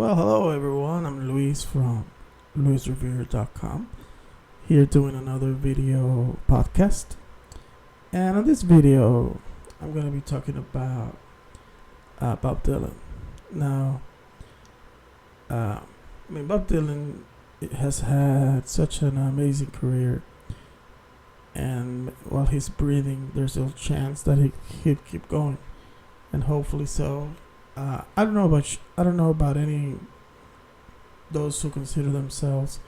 Well, hello everyone. I'm Luis from luisrevere.com, here doing another video podcast. And on this video, I'm going to be talking about Bob Dylan. Now, Bob Dylan has had such an amazing career, and while he's breathing, there's a chance that he'd keep going, and hopefully so. I don't know about any those who consider themselves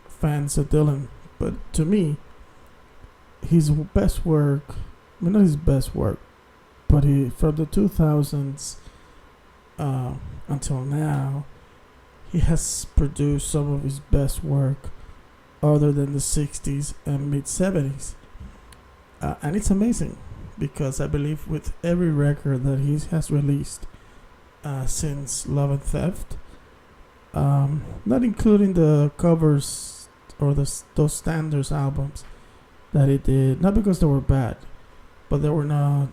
fans of Dylan, but to me, his best work, not his best work, but he from the 2000s until now, he has produced some of his best work, other than the 60s and mid 70s, and it's amazing because I believe with every record that he has released. Since Love and Theft, not including the covers or those standards albums that he did, not because they were bad, but they were not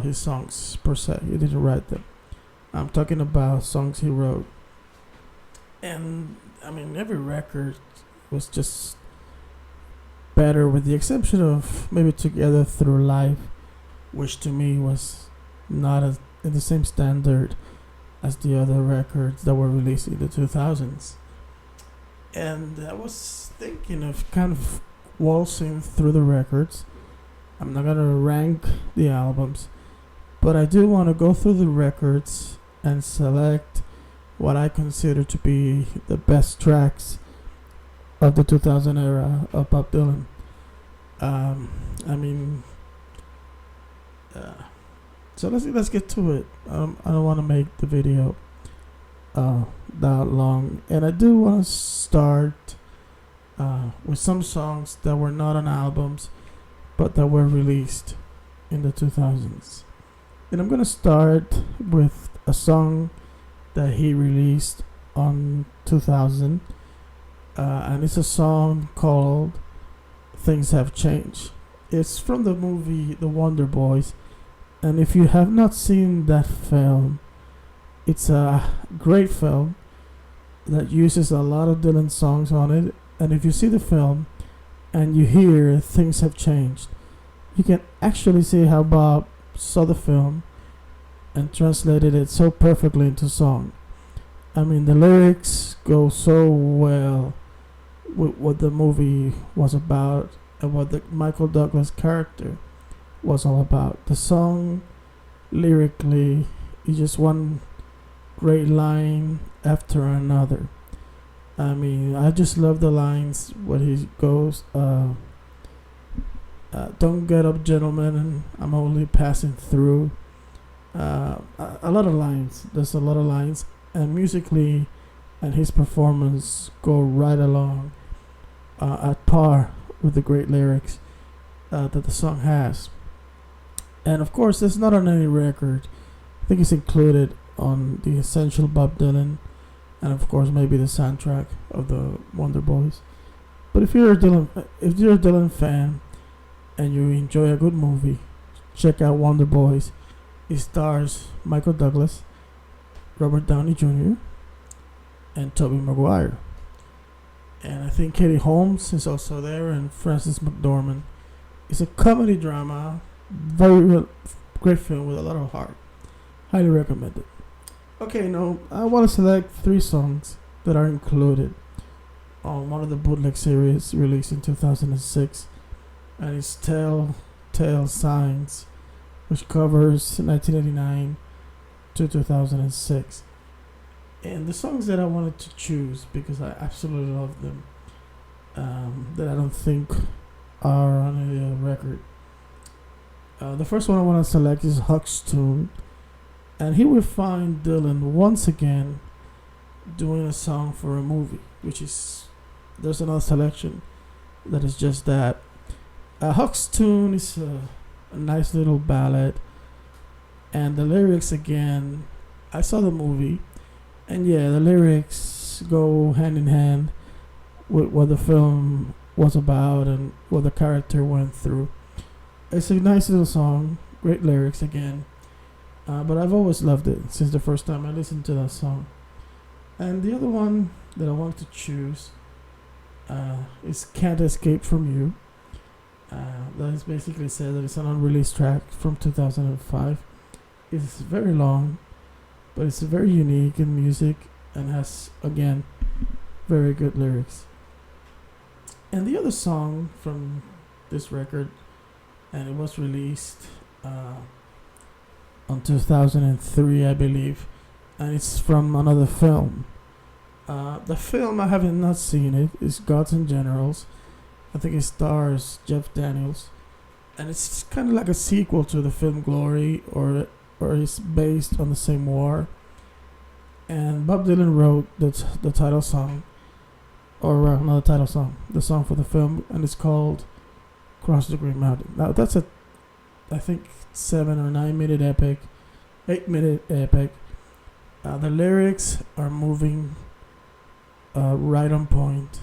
his songs per se. He didn't write them. I'm talking about songs he wrote, and every record was just better, with the exception of maybe Together Through Life, which to me was not in the same standard as the other records that were released in the 2000s. And I was thinking of kind of waltzing through the records. I'm not gonna rank the albums, but I do want to go through the records and select what I consider to be the best tracks of the 2000 era of Bob Dylan. So let's get to it. I don't want to make the video that long, and I do want to start with some songs that were not on albums, but that were released in the 2000s. And I'm gonna start with a song that he released on 2000, and it's a song called "Things Have Changed." It's from the movie The Wonder Boys. And if you have not seen that film, it's a great film that uses a lot of Dylan songs on it. And if you see the film and you hear "Things Have Changed," you can actually see how Bob saw the film and translated it so perfectly into song. The lyrics go so well with what the movie was about and what the Michael Douglas character was all about. The song lyrically is just one great line after another. I just love the lines where he goes, "Don't get up, gentlemen, and I'm only passing through." A lot of lines. There's a lot of lines, and musically, and his performance go right along at par with the great lyrics that the song has. And of course, it's not on any record. I think it's included on the Essential Bob Dylan, and of course maybe the soundtrack of the Wonder Boys. But if you're a Dylan fan and you enjoy a good movie, check out Wonder Boys. It stars Michael Douglas, Robert Downey Jr., and Tobey Maguire. And I think Katie Holmes is also there, and Frances McDormand. It's a comedy drama. Very great film with a lot of heart. Highly recommended. Okay, now I want to select 3 songs that are included on one of the bootleg series released in 2006, and it's Telltale Signs, which covers 1989 to 2006. And the songs that I wanted to choose, because I absolutely love them, that I don't think are on a record. The first one I want to select is Huxtune, and here we find Dylan once again doing a song for a movie, there's another selection that is just that. Huxtune is a nice little ballad, and the lyrics again, I saw the movie, and the lyrics go hand in hand with what the film was about and what the character went through. It's a nice little song, great lyrics again, but I've always loved it since the first time I listened to that song. And the other one that I wanted to choose is "Can't Escape from You." That is basically said that it's an unreleased track from 2005. It's very long, but it's very unique in music and has, again, very good lyrics. And the other song from this record, and it was released on 2003, I believe, and it's from another film. The film, I haven't not seen it, is Gods and Generals. I think it stars Jeff Daniels, and it's kind of like a sequel to the film Glory, or it's based on the same war. And Bob Dylan wrote the title song, or not the title song, the song for the film, and it's called "Cross the Green Mountain." Now that's I think 7 or 9 minute epic, 8 minute epic. The lyrics are moving, right on point.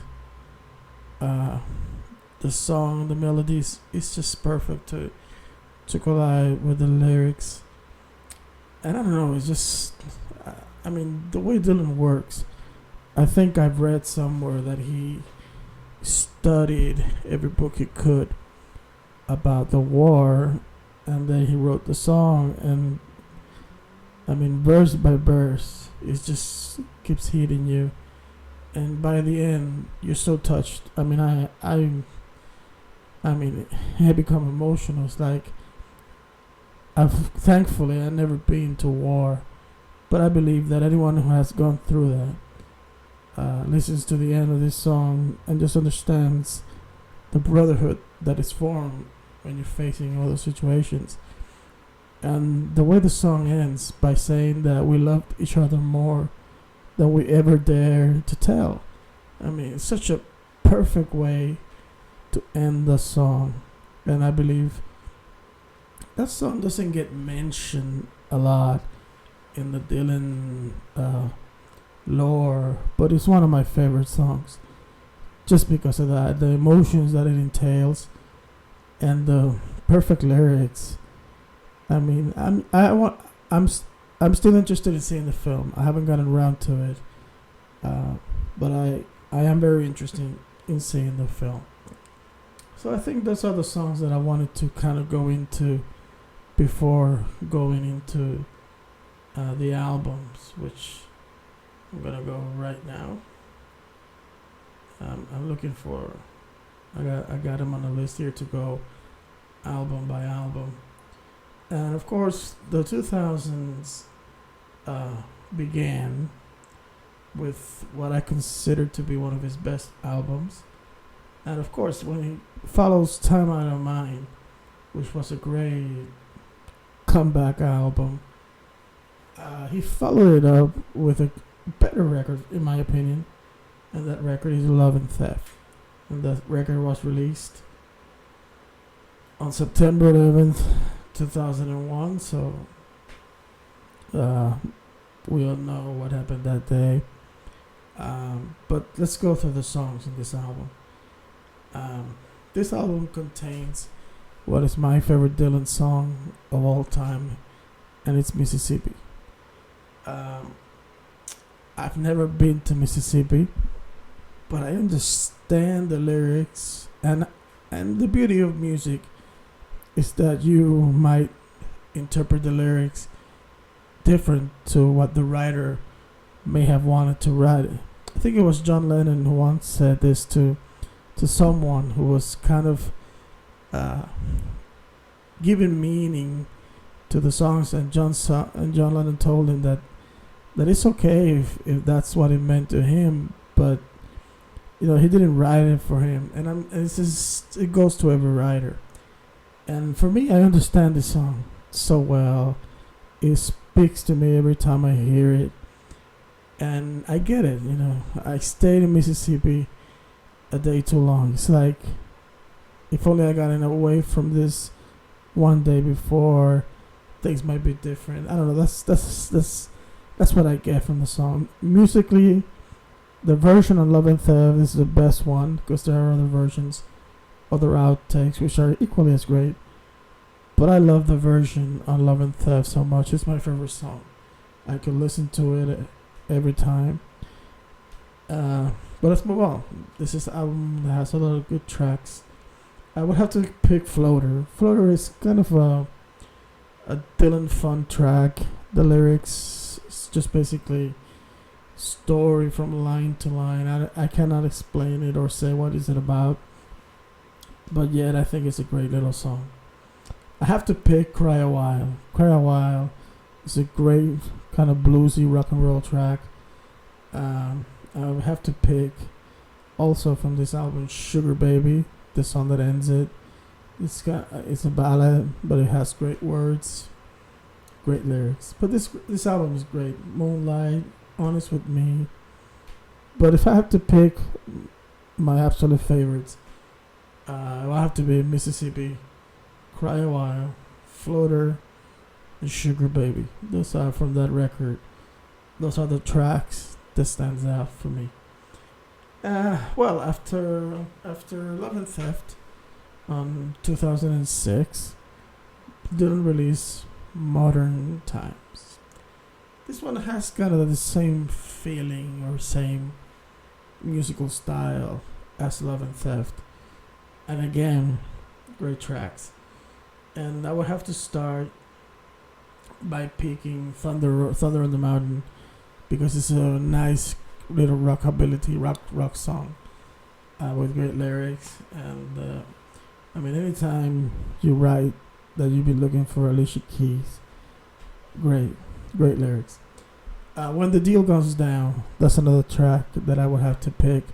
The song, the melodies, is just perfect to collide with the lyrics. And I don't know, it's just, I mean, the way Dylan works, I think I've read somewhere that he studied every book he could about the war, and then he wrote the song. And I mean, verse by verse, it just keeps hitting you, and by the end, you're so touched. I mean, I mean, I become emotional. It's like, thankfully I never been to war, but I believe that anyone who has gone through that listens to the end of this song and just understands the brotherhood that is formed when you're facing all those situations. And the way the song ends by saying that we loved each other more than we ever dared to tell. I mean, it's such a perfect way to end the song. And I believe that song doesn't get mentioned a lot in the Dylan lore, but it's one of my favorite songs just because of that, the emotions that it entails, and the perfect lyrics. I mean, I'm still interested in seeing the film. I haven't gotten around to it, but I am very interested in seeing the film. So I think those are the songs that I wanted to kind of go into before going into the albums, which I'm gonna go right now. I'm looking for. I got them on the list here to go album by album. And of course, the 2000s began with what I consider to be one of his best albums. And of course, when he follows Time Out of Mind, which was a great comeback album, he followed it up with a better record, in my opinion. And that record is Love and Theft. And that record was released on September 11th, 2001, so we all know what happened that day. But let's go through the songs in this album. This album contains what is my favorite Dylan song of all time, and it's Mississippi. I've never been to Mississippi, but I understand the lyrics, and the beauty of music is that you might interpret the lyrics different to what the writer may have wanted to write. I think it was John Lennon who once said this to someone who was kind of giving meaning to the songs, and John Lennon told him that it's okay if that's what it meant to him, but he didn't write it for him, and it goes to every writer. And for me, I understand this song so well. It speaks to me every time I hear it, and I get it. I stayed in Mississippi a day too long. It's like, if only I got away from this one day before, things might be different. I don't know. That's what I get from the song. Musically, the version on Love and Theft is the best one, because there are other versions, other outtakes, which are equally as great. But I love the version on Love and Theft so much. It's my favorite song. I could listen to it every time. Uh, but let's move on. This is an album that has a lot of good tracks. I would have to pick Floater. Floater is kind of a Dylan fun track. The lyrics is just basically story from line to line. I cannot explain it or say what is it about, but yet I think it's a great little song. I have to pick Cry a While. Cry a While is a great kind of bluesy rock and roll track. I would have to pick also from this album Sugar Baby, the song that ends it. It's a ballad, but it has great words, great lyrics. But this album is great. Moonlight, Honest with Me. But if I have to pick my absolute favorites, it will have to be Mississippi, Cry a While, Floater, and Sugar Baby. Those are from that record. Those are the tracks that stands out for me. Well, after Love and Theft on 2006, Dylan released Modern Times. This one has kind of the same feeling or same musical style as Love and Theft, and again, great tracks. And I would have to start by picking Thunder on the Mountain because it's a nice little rock song with great lyrics. And I mean, anytime you write that you've been looking for Alicia Keys, great lyrics. When the Deal Goes Down, that's another track that I would have to pick.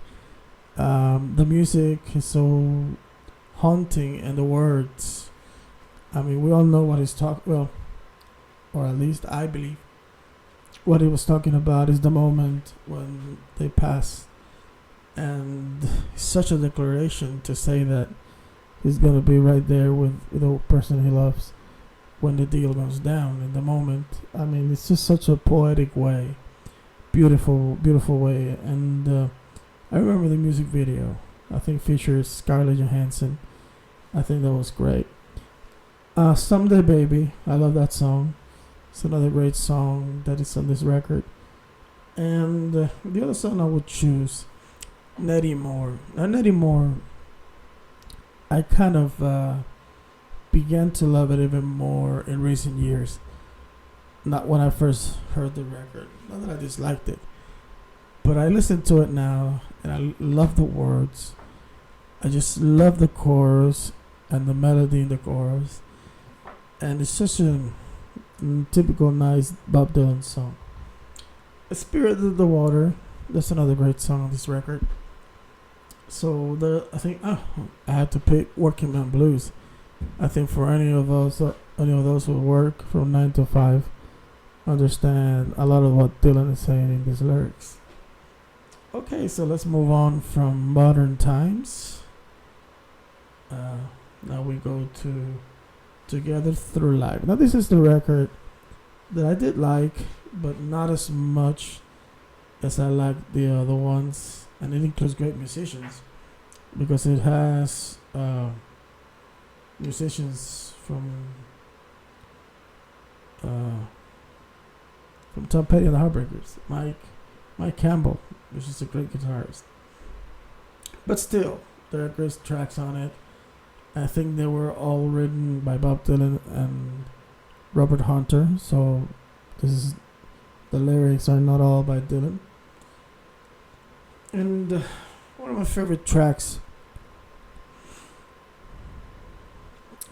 The music is so haunting, and the words, I mean, we all know what he's talking, well, or at least I believe what he was talking about is the moment when they pass. And it's such a declaration to say that he's going to be right there with the person he loves when the deal goes down in the moment. I mean, it's just such a poetic way, beautiful way. And I remember the music video. I think features Scarlett Johansson. I think that was great. Someday Baby, I love that song. It's another great song that is on this record. And the other song I would choose, Nettie Moore. Now, Nettie Moore, I kind of began to love it even more in recent years. Not when I first heard the record. Not that I disliked it. But I listen to it now, and I love the words. I just love the chorus and the melody in the chorus. And it's such a typical nice Bob Dylan song. A Spirit of the Water, that's another great song on this record. So I think I had to pick Working Man Blues. I think for any of those who work from 9 to 5 understand a lot of what Dylan is saying in these lyrics. Okay, so let's move on from Modern Times. Now we go to Together Through Life. Now this is the record that I did like, but not as much as I like the other ones, and it includes great musicians because it has musicians from Tom Petty and the Heartbreakers, Mike Campbell, which is a great guitarist. But still, there are great tracks on it. I think they were all written by Bob Dylan and Robert Hunter, so the lyrics are not all by Dylan. And one of my favorite tracks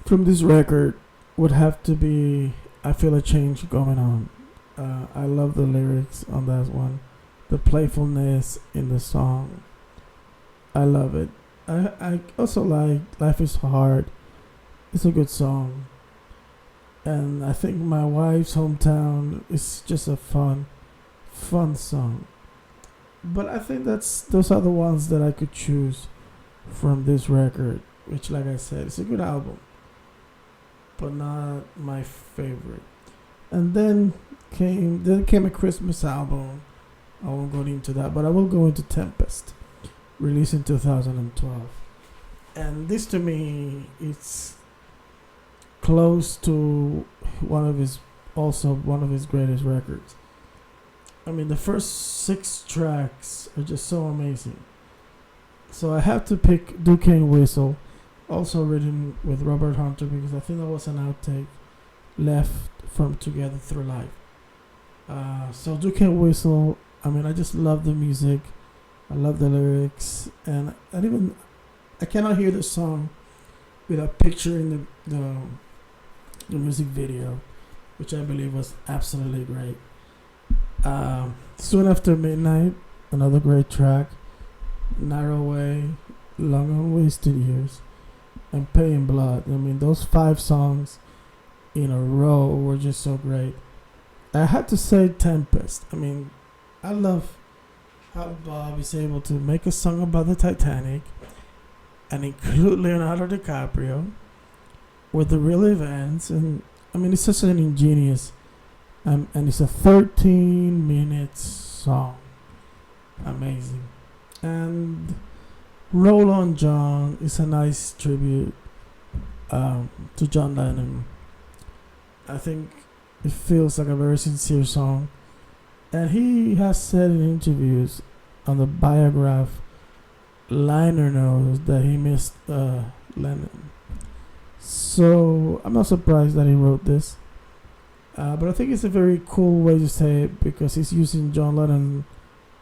from this record would have to be I Feel a Change Going On. I love the lyrics on that one. The playfulness in the song. I love it. I also like Life is Hard. It's a good song. And I think My Wife's Hometown is just a fun song. But I think those are the ones that I could choose from this record, which, like I said, it's a good album, but not my favorite. And then came a Christmas album. I won't go into that, but I will go into Tempest, released in 2012. And this, to me, it's close to one of his greatest records. I mean, the first 6 tracks are just so amazing. So I have to pick Duquesne Whistle, also written with Robert Hunter, because I think that was an outtake left from Together Through Life. So Duquesne Whistle, I mean, I just love the music. I love the lyrics, and I cannot hear the song without picturing the music video, which I believe was absolutely great. Soon After Midnight, another great track. Narrow Way, Long Unwasted Years, and Paying Blood. I mean, those 5 songs in a row were just so great. I had to say Tempest. I mean, I love how Bob is able to make a song about the Titanic and include Leonardo DiCaprio with the real events. And I mean, it's such an ingenious, and it's a 13-minute song. Amazing. And Roll On John is a nice tribute to John Lennon. I think it feels like a very sincere song. And he has said in interviews on the Biograph liner notes that he missed Lennon. So I'm not surprised that he wrote this. But I think it's a very cool way to say it, because he's using John Lennon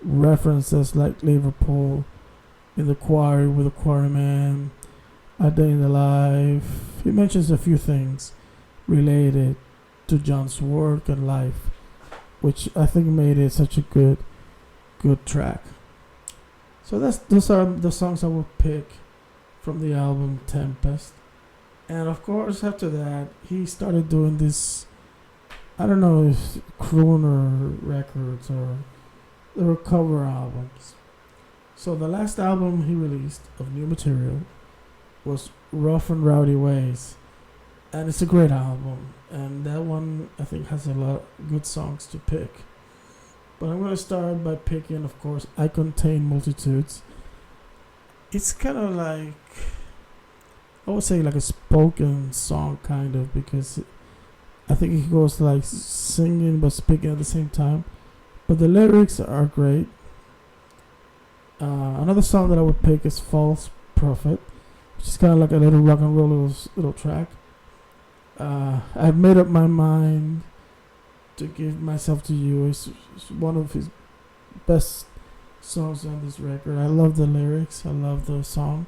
references like Liverpool, In the Quarry with the Quarryman, A Day in the Life. He mentions a few things related to John's work and life, which I think made it such a good track. So those are the songs I will pick from the album Tempest. And of course, after that, he started doing this, I don't know if crooner records or they were cover albums. So the last album he released of new material was Rough and Rowdy Ways, and it's a great album, and that one I think has a lot of good songs to pick. But I'm going to start by picking, of course, I Contain Multitudes. It's kind of like, I would say like a spoken song kind of, because I think he goes like singing but speaking at the same time. But the lyrics are great. Another song that I would pick is False Prophet, which is kind of like a little rock and roll little track. I've Made Up My Mind to Give Myself to You. It's one of his best songs on this record. I love the lyrics. I love the song.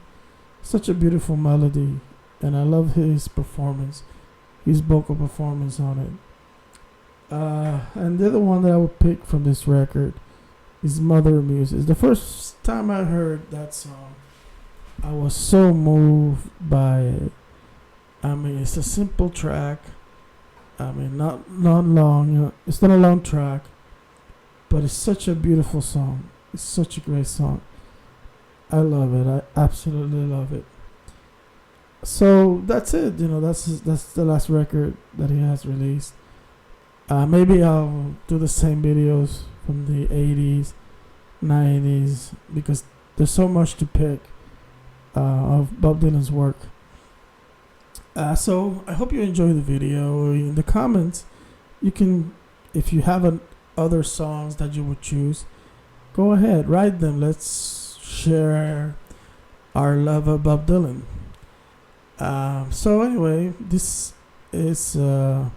Such a beautiful melody, and I love his performance, his vocal performance on it. And the other one that I would pick from this record is Mother Muses. The first time I heard that song, I was so moved by it. I mean, it's a simple track. I mean, not long. It's not a long track, but it's such a beautiful song. It's such a great song. I love it. I absolutely love it. So that's it. That's the last record that he has released. Maybe I'll do the same videos from the 80s, 90s, because there's so much to pick of Bob Dylan's work. So I hope you enjoy the video. In the comments, you can, if you have other songs that you would choose, go ahead, write them. Let's share our love of Bob Dylan. So anyway, this is the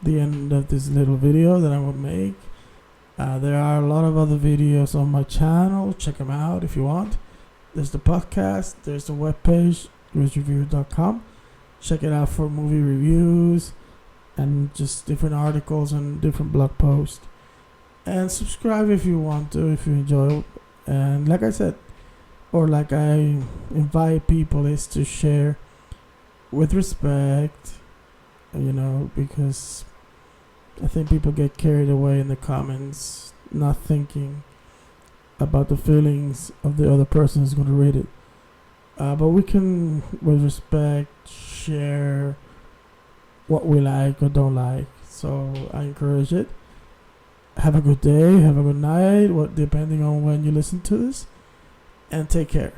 end of this little video that I will make. There are a lot of other videos on my channel. Check them out if you want. There's the podcast. There's the webpage, grizzreview.com. Check it out for movie reviews and just different articles and different blog posts. And subscribe if you want to, if you enjoy it. And like I said, or like I invite people, is to share with respect, because I think people get carried away in the comments, not thinking about the feelings of the other person who's going to read it. But we can, with respect, share what we like or don't like. So I encourage it. Have a good day, have a good night, depending on when you listen to this, and take care.